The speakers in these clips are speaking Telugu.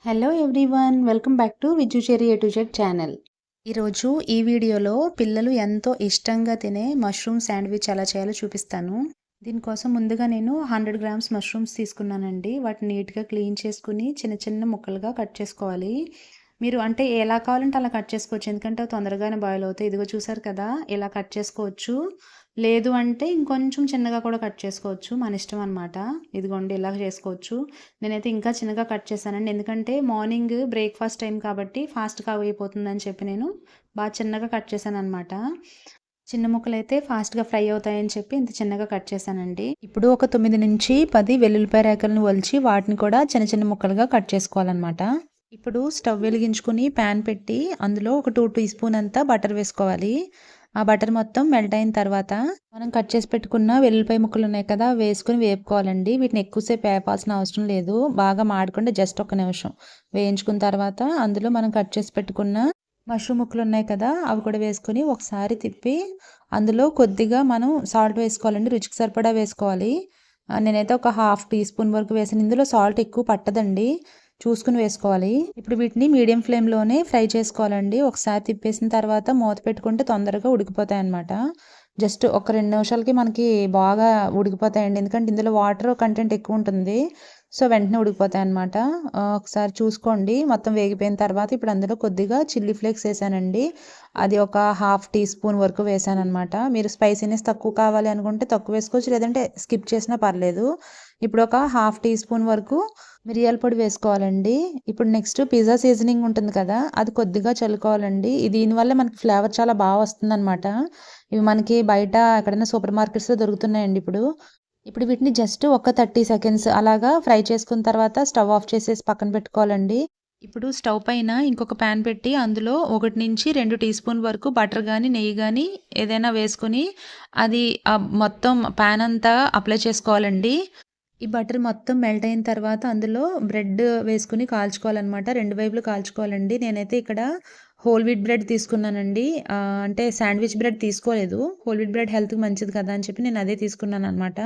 Hello everyone, welcome back to విజుచేరి ఏ టు జెడ్ ఛానల్. ఈరోజు ఈ వీడియోలో పిల్లలు ఎంతో ఇష్టంగా తినే మష్రూమ్ శాండ్విచ్ ఎలా చేయాలో చూపిస్తాను. దీనికోసం ముందుగా నేను 100 గ్రామ్స్ మష్రూమ్స్ తీసుకున్నానండి. వాటిని నీట్గా క్లీన్ చేసుకుని చిన్న చిన్న ముక్కలుగా కట్ చేసుకోవాలి. మీరు అంటే ఎలా కావాలంటే అలా కట్ చేసుకోవచ్చు, ఎందుకంటే తొందరగానే బాయిల్ అవుతాయి. ఇదిగో చూసారు కదా, ఇలా కట్ చేసుకోవచ్చు. లేదు అంటే ఇంకొంచెం చిన్నగా కూడా కట్ చేసుకోవచ్చు, మన ఇష్టం అనమాట. ఇదిగోండి ఇలా చేసుకోవచ్చు. నేనైతే ఇంకా చిన్నగా కట్ చేశానండి, ఎందుకంటే మార్నింగ్ బ్రేక్ఫాస్ట్ టైం కాబట్టి ఫాస్ట్గా అయిపోతుందని చెప్పి నేను బాగా చిన్నగా కట్ చేశాను అనమాట. చిన్న ముక్కలైతే ఫాస్ట్గా ఫ్రై అవుతాయని చెప్పి ఇంత చిన్నగా కట్ చేశానండి. ఇప్పుడు ఒక 9 నుంచి 10 వెల్లుల్లిపాయ రేకలను ఒలిచి వాటిని కూడా చిన్న చిన్న ముక్కలుగా కట్ చేసుకోవాలన్నమాట. ఇప్పుడు స్టవ్ వెలిగించుకుని ప్యాన్ పెట్టి అందులో ఒక 2 టీ స్పూన్ అంతా బటర్ వేసుకోవాలి. ఆ బటర్ మొత్తం మెల్ట్ అయిన తర్వాత మనం కట్ చేసి పెట్టుకున్న వెల్లుల్లిపాయ ముక్కలు ఉన్నాయి కదా, వేసుకుని వేపుకోవాలండి. వీటిని ఎక్కువసేపు వేపాల్సిన అవసరం లేదు, బాగా మాడకుండా జస్ట్ ఒక నిమిషం వేయించుకున్న తర్వాత అందులో మనం కట్ చేసి పెట్టుకున్న మష్రూమ్ ముక్కలు ఉన్నాయి కదా, అవి కూడా వేసుకొని ఒకసారి తిప్పి అందులో కొద్దిగా మనం సాల్ట్ వేసుకోవాలండి, రుచికి సరిపడా వేసుకోవాలి. నేనైతే ఒక హాఫ్ టీ స్పూన్ వరకు వేసాను. ఇందులో సాల్ట్ ఎక్కువ పట్టదండి, చూసుకుని వేసుకోవాలి. ఇప్పుడు వీటిని మీడియం ఫ్లేమ్లోనే ఫ్రై చేసుకోవాలండి. ఒకసారి తిప్పేసిన తర్వాత మూత పెట్టుకుంటే తొందరగా ఉడికిపోతాయి అన్నమాట. జస్ట్ ఒక 2 నిమిషాలకి మనకి బాగా ఉడికిపోతాయండి, ఎందుకంటే ఇందులో వాటర్ కంటెంట్ ఎక్కువ ఉంటుంది. సో వెంటనే ఉడికిపోతాయి అన్నమాట. ఒకసారి చూసుకోండి. మొత్తం వేగిపోయిన తర్వాత ఇప్పుడు అందులో కొద్దిగా చిల్లీ ఫ్లేక్స్ వేసానండి. అది ఒక హాఫ్ టీ స్పూన్ వరకు వేసాను అనమాట. మీరు స్పైసీనెస్ తక్కువ కావాలి అనుకుంటే తక్కువ వేసుకోవచ్చు, లేదంటే స్కిప్ చేసినా పర్లేదు. ఇప్పుడు ఒక హాఫ్ టీ స్పూన్ వరకు మిరియాల పొడి వేసుకోవాలండి. ఇప్పుడు నెక్స్ట్ పిజ్జా సీజనింగ్ ఉంటుంది కదా, అది కొద్దిగా చల్లుకోవాలండి. దీనివల్ల మనకి ఫ్లేవర్ చాలా బాగా వస్తుంది అనమాట. ఇవి మనకి బయట ఎక్కడైనా సూపర్ మార్కెట్స్లో దొరుకుతున్నాయండి ఇప్పుడు వీటిని జస్ట్ ఒక 30 సెకండ్స్ అలాగా ఫ్రై చేసుకున్న తర్వాత స్టవ్ ఆఫ్ చేసేసి పక్కన పెట్టుకోవాలండి. ఇప్పుడు స్టవ్ పైన ఇంకొక ప్యాన్ పెట్టి అందులో 1 నుంచి 2 టీ స్పూన్ వరకు బటర్ కానీ నెయ్యి కానీ ఏదైనా వేసుకొని అది మొత్తం ప్యాన్ అంతా అప్లై చేసుకోవాలండి. ఈ బటర్ మొత్తం మెల్ట్ అయిన తర్వాత అందులో బ్రెడ్ వేసుకుని కాల్చుకోవాలన్నమాట. 2 వైపులు కాల్చుకోవాలండి. నేనైతే ఇక్కడ హోల్ వీట్ బ్రెడ్ తీసుకున్నానండి. అంటే శాండ్విచ్ బ్రెడ్ తీసుకోలేదు. హోల్ వీట్ బ్రెడ్ హెల్త్కి మంచిది కదా అని చెప్పి నేను అదే తీసుకున్నాను అనమాట.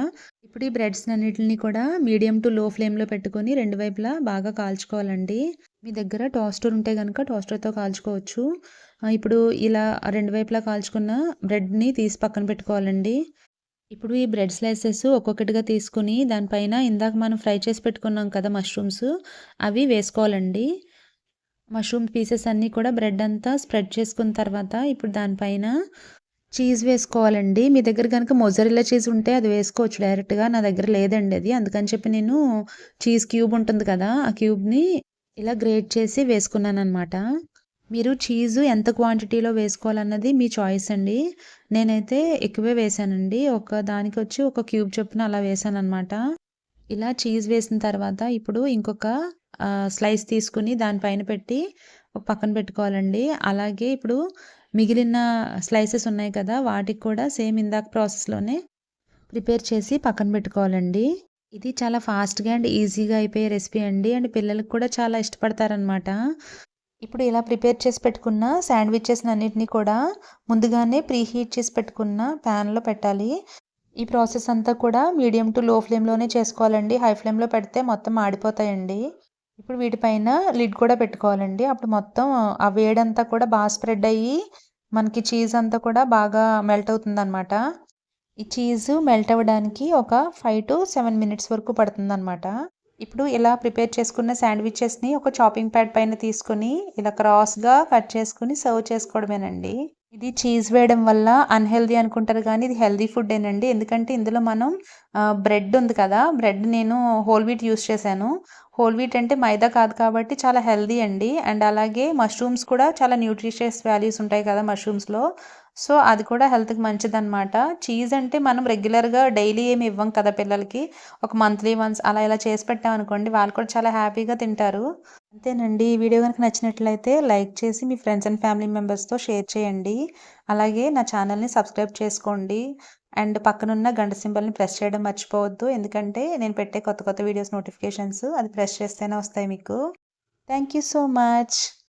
ఇప్పుడు ఈ బ్రెడ్స్ అన్నిటిని కూడా మీడియం టు లో ఫ్లేమ్లో పెట్టుకొని 2 వైపులా బాగా కాల్చుకోవాలండి. మీ దగ్గర టోస్టర్ ఉంటే కనుక టోస్టర్తో కాల్చుకోవచ్చు. ఇప్పుడు ఇలా 2 వైపులా కాల్చుకున్న బ్రెడ్ని తీసి పక్కన పెట్టుకోవాలండి. ఇప్పుడు ఈ బ్రెడ్ స్లైసెస్ ఒక్కొక్కటిగా తీసుకుని దానిపైన ఇందాక మనం ఫ్రై చేసి పెట్టుకున్నాం కదా మష్రూమ్స్, అవి వేసుకోవాలండి. మష్రూమ్ పీసెస్ అన్నీ కూడా బ్రెడ్ అంతా స్ప్రెడ్ చేసుకున్న తర్వాత ఇప్పుడు దానిపైన చీజ్ వేసుకోవాలండి. మీ దగ్గర కనుక మొజరెల్లా చీజ్ ఉంటే అది వేసుకోవచ్చు డైరెక్ట్గా. నా దగ్గర లేదండి అది, అందుకని చెప్పి నేను చీజ్ క్యూబ్ ఉంటుంది కదా, ఆ క్యూబ్ని ఇలా గ్రేట్ చేసి వేసుకున్నాను అనమాట. మీరు చీజు ఎంత క్వాంటిటీలో వేసుకోవాలన్నది మీ చాయిస్ అండి. నేనైతే ఎక్కువే వేసానండి, ఒక దానికి వచ్చి ఒక క్యూబ్ చొప్పున అలా వేసాను అనమాట. ఇలా చీజ్ వేసిన తర్వాత ఇప్పుడు ఇంకొక స్లైస్ తీసుకుని దానిపైన పెట్టి ఒక పక్కన పెట్టుకోవాలండి. అలాగే ఇప్పుడు మిగిలిన స్లైసెస్ ఉన్నాయి కదా, వాటికి కూడా సేమ్ ఇందాక ప్రాసెస్లోనే ప్రిపేర్ చేసి పక్కన పెట్టుకోవాలండి. ఇది చాలా ఫాస్ట్గా అండ్ ఈజీగా అయిపోయే రెసిపీ అండి, అండ్ పిల్లలకు కూడా చాలా ఇష్టపడతారనమాట. ఇప్పుడు ఇలా ప్రిపేర్ చేసి పెట్టుకున్న శాండ్విచెస్ అన్నిటిని కూడా ముందుగానే ప్రీ హీట్ చేసి పెట్టుకున్న ప్యాన్లో పెట్టాలి. ఈ ప్రాసెస్ అంతా కూడా మీడియం టు లో ఫ్లేమ్లోనే చేసుకోవాలండి. హై ఫ్లేమ్లో పెడితే మొత్తం మాడిపోతాయండి. ఇప్పుడు వీటిపైన లిడ్ కూడా పెట్టుకోవాలండి. అప్పుడు మొత్తం ఆ వేడంతా కూడా బాగా స్ప్రెడ్ అయ్యి మనకి చీజ్ అంతా కూడా బాగా మెల్ట్ అవుతుందన్నమాట. ఈ చీజ్ మెల్ట్ అవ్వడానికి ఒక 5 to 7 మినిట్స్ వరకు పడుతుందన్నమాట. ఇప్పుడు ఇలా ప్రిపేర్ చేసుకున్న శాండ్విచెస్ని ఒక చాపింగ్ ప్యాడ్ పైన తీసుకొని ఇలా క్రాస్గా కట్ చేసుకుని సర్వ్ చేసుకోవడమేనండి. ఇది చీజ్ వేయడం వల్ల అన్హెల్దీ అనుకుంటారు కానీ ఇది హెల్దీ ఫుడ్డేనండి, ఎందుకంటే ఇందులో మనం బ్రెడ్ ఉంది కదా, బ్రెడ్ నేను హోల్ వీట్ యూస్ చేశాను. హోల్ వీట్ అంటే మైదా కాదు కాబట్టి చాలా హెల్దీ అండి. అండ్ అలాగే మష్రూమ్స్ కూడా చాలా న్యూట్రిషియస్ వాల్యూస్ ఉంటాయి కదా మష్రూమ్స్లో, సో అది కూడా హెల్త్కి మంచిదన్నమాట. చీజ్ అంటే మనం రెగ్యులర్గా డైలీ ఏమి ఇవ్వం కదా పిల్లలకి, ఒక మంత్లీ వన్స్ అలా ఇలా చేసి పెట్టామనుకోండి, వాళ్ళు కూడా చాలా హ్యాపీగా తింటారు. అంతేనండి. ఈ వీడియో కనుక నచ్చినట్లయితే లైక్ చేసి మీ ఫ్రెండ్స్ అండ్ ఫ్యామిలీ మెంబర్స్తో షేర్ చేయండి. అలాగే నా ఛానల్ని సబ్స్క్రైబ్ చేసుకోండి. అండ్ పక్కనున్న గంట సింబల్ని ప్రెస్ చేయడం మర్చిపోవద్దు, ఎందుకంటే నేను పెట్టే కొత్త కొత్త వీడియోస్ నోటిఫికేషన్స్ అది ప్రెస్ చేస్తేనే వస్తాయి మీకు. Thank you so much.